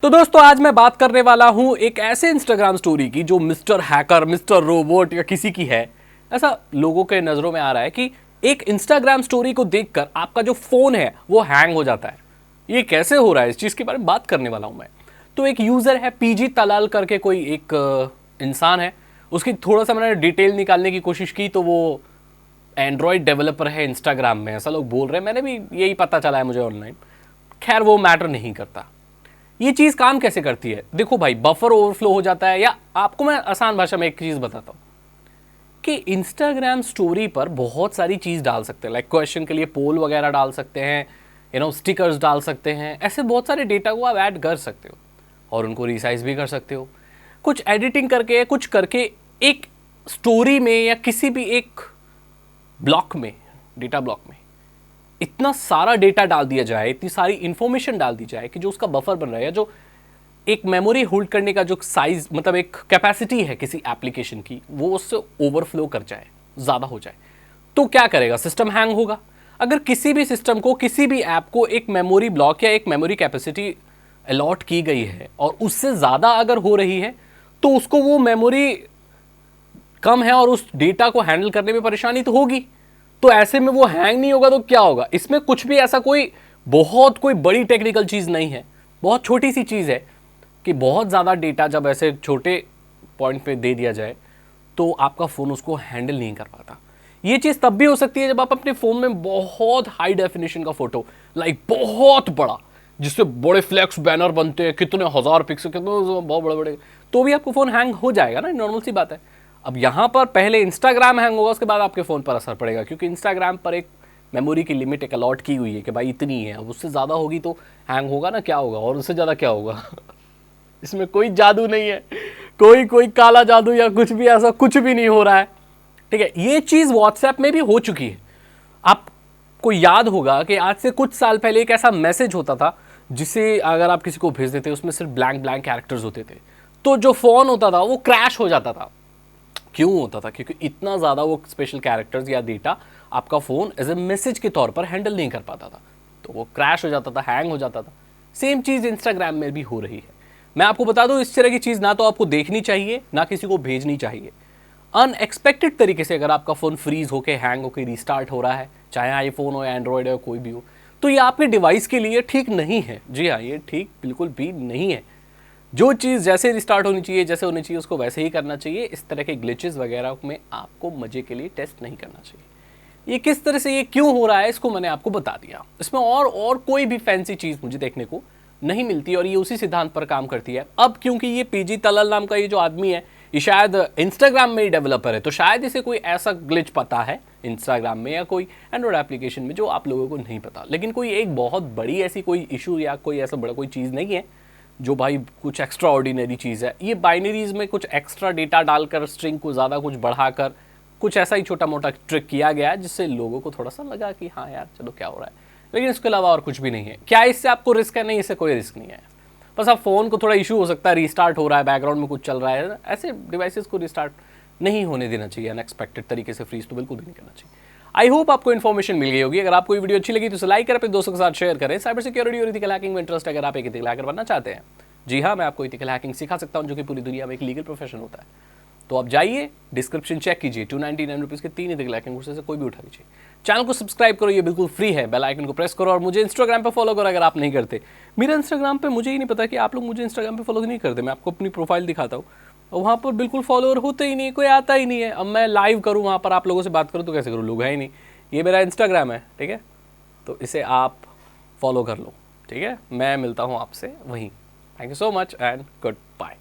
तो दोस्तों आज मैं बात करने वाला हूं एक ऐसे इंस्टाग्राम स्टोरी की जो मिस्टर हैकर, मिस्टर रोबोट या किसी की है, ऐसा लोगों के नजरों में आ रहा है कि एक इंस्टाग्राम स्टोरी को देखकर आपका जो फोन है वो हैंग हो जाता है। ये कैसे हो रहा है, इस चीज के बारे में बात करने वाला हूं मैं। तो एक यूजर है पीजी तलाल करके, कोई एक इंसान है, उसकी थोड़ा सा मैंने डिटेल निकालने की कोशिश की तो वो एंड्रॉयड डेवलपर है इंस्टाग्राम में, ऐसा लोग बोल रहे हैं, मैंने भी यही पता चला है मुझे ऑनलाइन। खैर वो मैटर नहीं करता। ये चीज काम कैसे करती है, देखो भाई, बफर ओवरफ्लो हो जाता है, या आपको मैं आसान भाषा में एक चीज बताता हूं कि इंस्टाग्राम स्टोरी पर बहुत सारी चीज डाल सकते हैं, लाइक क्वेश्चन के लिए पोल वगैरह डाल सकते हैं, स्टिकर्स डाल सकते हैं, ऐसे बहुत सारे डेटा को आप ऐड कर सकते हो और उनको रिसाइज भी कर सकते हो, कुछ एडिटिंग करके, कुछ करके एक स्टोरी में या किसी भी एक ब्लॉक में, डेटा ब्लॉक में इतना सारा डेटा डाल दिया जाए, इतनी सारी इंफॉर्मेशन डाल दी जाए कि जो उसका बफर बन रहा है, जो एक मेमोरी होल्ड करने का जो साइज, मतलब एक कैपेसिटी है किसी एप्लीकेशन की, वो उससे ओवरफ्लो कर जाए, ज़्यादा हो जाए, तो क्या करेगा, सिस्टम हैंग होगा। अगर किसी भी सिस्टम को, किसी भी ऐप को एक मेमोरी ब्लॉक या एक मेमोरी कैपेसिटी अलॉट की गई है और उससे ज़्यादा अगर हो रही है तो उसको वो मेमोरी कम है और उस डेटा को हैंडल करने में परेशानी तो होगी। तो ऐसे में वो हैंग नहीं होगा तो क्या होगा, इसमें कुछ भी ऐसा कोई बड़ी टेक्निकल चीज़ नहीं है, बहुत छोटी सी चीज़ है कि बहुत ज़्यादा डेटा जब ऐसे छोटे पॉइंट पे दे दिया जाए तो आपका फ़ोन उसको हैंडल नहीं कर पाता। ये चीज़ तब भी हो सकती है जब आप अपने फ़ोन में बहुत हाई डेफिनेशन का फोटो, लाइक बहुत बड़ा, जिससे बड़े फ्लैक्स बैनर बनते हैं, कितने हज़ार पिक्सल, कितने बहुत बड़े बड़े, तो भी आपको फ़ोन हैंग हो जाएगा ना, नॉर्मल सी बात है। अब यहाँ पर पहले इंस्टाग्राम हैंग होगा, उसके बाद आपके फ़ोन पर असर पड़ेगा, क्योंकि इंस्टाग्राम पर एक मेमोरी की लिमिट एक अलॉट की हुई है कि भाई इतनी है, अब उससे ज़्यादा होगी तो हैंग होगा ना, क्या होगा, और उससे ज़्यादा क्या होगा इसमें कोई जादू नहीं है, कोई काला जादू या कुछ भी, ऐसा कुछ भी नहीं हो रहा है, ठीक है। ये चीज़ व्हाट्सएप में भी हो चुकी है। आपको याद होगा कि आज से कुछ साल पहले एक ऐसा मैसेज होता था जिसे अगर आप किसी को भेज देते, उसमें सिर्फ ब्लैंक ब्लैंक कैरेक्टर्स होते थे, तो जो फ़ोन होता था वो क्रैश हो जाता था। क्यों होता था? क्योंकि इतना ज़्यादा वो स्पेशल कैरेक्टर्स या डेटा आपका फ़ोन एज ए मैसेज के तौर पर हैंडल नहीं कर पाता था, तो वो क्रैश हो जाता था, हैंग हो जाता था। सेम चीज़ इंस्टाग्राम में भी हो रही है। मैं आपको बता दूं, इस तरह की चीज़ ना तो आपको देखनी चाहिए, ना किसी को भेजनी चाहिए। अनएक्सपेक्टेड तरीके से अगर आपका फ़ोन फ्रीज होकर, हैंग होकर रिस्टार्ट हो रहा है, चाहे आईफोन हो या एंड्रॉयड हो, कोई भी हो, तो ये आपके डिवाइस के लिए ठीक नहीं है। जी हाँ, ये ठीक बिल्कुल भी नहीं है। जो चीज़ जैसे रिस्टार्ट होनी चाहिए, जैसे होनी चाहिए, उसको वैसे ही करना चाहिए। इस तरह के ग्लिचेस वगैरह में आपको मजे के लिए टेस्ट नहीं करना चाहिए। ये किस तरह से, ये क्यों हो रहा है, इसको मैंने आपको बता दिया। इसमें और कोई भी फैंसी चीज़ मुझे देखने को नहीं मिलती, और ये उसी सिद्धांत पर काम करती है। अब क्योंकि ये पीजी तलाल नाम का ये जो आदमी है, ये शायद इंस्टाग्राम में ही डेवलपर है, तो शायद इसे कोई ऐसा ग्लिच पता है इंस्टाग्राम में या कोई एंड्रॉयड एप्लीकेशन में जो आप लोगों को नहीं पता। लेकिन कोई एक बहुत बड़ी ऐसी कोई इशू या कोई ऐसा बड़ा कोई चीज़ नहीं है जो भाई कुछ एक्स्ट्रा ऑर्डिनरी चीज़ है। ये बाइनरीज में कुछ एक्स्ट्रा डेटा डालकर, स्ट्रिंग को ज़्यादा कुछ बढ़ाकर, कुछ ऐसा ही छोटा मोटा ट्रिक किया गया है जिससे लोगों को थोड़ा सा लगा कि हाँ यार चलो क्या हो रहा है, लेकिन इसके अलावा और कुछ भी नहीं है। क्या इससे आपको रिस्क है? नहीं, इससे कोई रिस्क नहीं है। बस आप फ़ोन को थोड़ा इशू हो सकता है, रीस्टार्ट हो रहा है, बैकग्राउंड में कुछ चल रहा है, ऐसे डिवाइसेस को रिस्टार्ट नहीं होने देना चाहिए। अनएक्सपेक्टेड तरीके से फ्रीज तो बिल्कुल भी नहीं करना चाहिए। आई होप आपको इन्फॉर्मेशन मिल गई होगी। अगर आपको ये वीडियो अच्छी लगी तो इसे लाइक करें, अपने दोस्तों के साथ शेयर करें। साइबर सिक्योरिटी और एथिकल हैकिंग में इंटरेस्ट, अगर आप एक एथिकल हैकर बनना चाहते हैं, जी हाँ, मैं आपको एथिकल हैकिंग सिखा सकता हूँ, जो कि पूरी दुनिया में एक लीगल प्रोफेशन होता है। तो आप जाइए, डिस्क्रिप्शन चेक कीजिए, 299 रुपीज़ के 3 एथिकल हैकिंग कोर्सेज से कोई भी उठा लीजिए। चैनल को सब्सक्राइब करो, ये बिल्कुल फ्री है। बेल आइकन को प्रेस करो और मुझे इंस्टाग्राम पे फॉलो करो अगर आप नहीं करते। मेरा इंस्टाग्राम पे मुझे ही नहीं पता कि आप लोग मुझे इंस्टाग्राम पे फॉलो नहीं करते। मैं आपको अपनी प्रोफाइल दिखाता हूँ और वहाँ पर बिल्कुल फॉलोअर होते ही नहीं, कोई आता ही नहीं है। अब मैं लाइव करूँ, वहाँ पर आप लोगों से बात करूँ तो कैसे करूँ, लोग है ही नहीं। ये मेरा इंस्टाग्राम है, ठीक है, तो इसे आप फॉलो कर लो, ठीक है। मैं मिलता हूँ आपसे वहीं। Thank you so much and goodbye.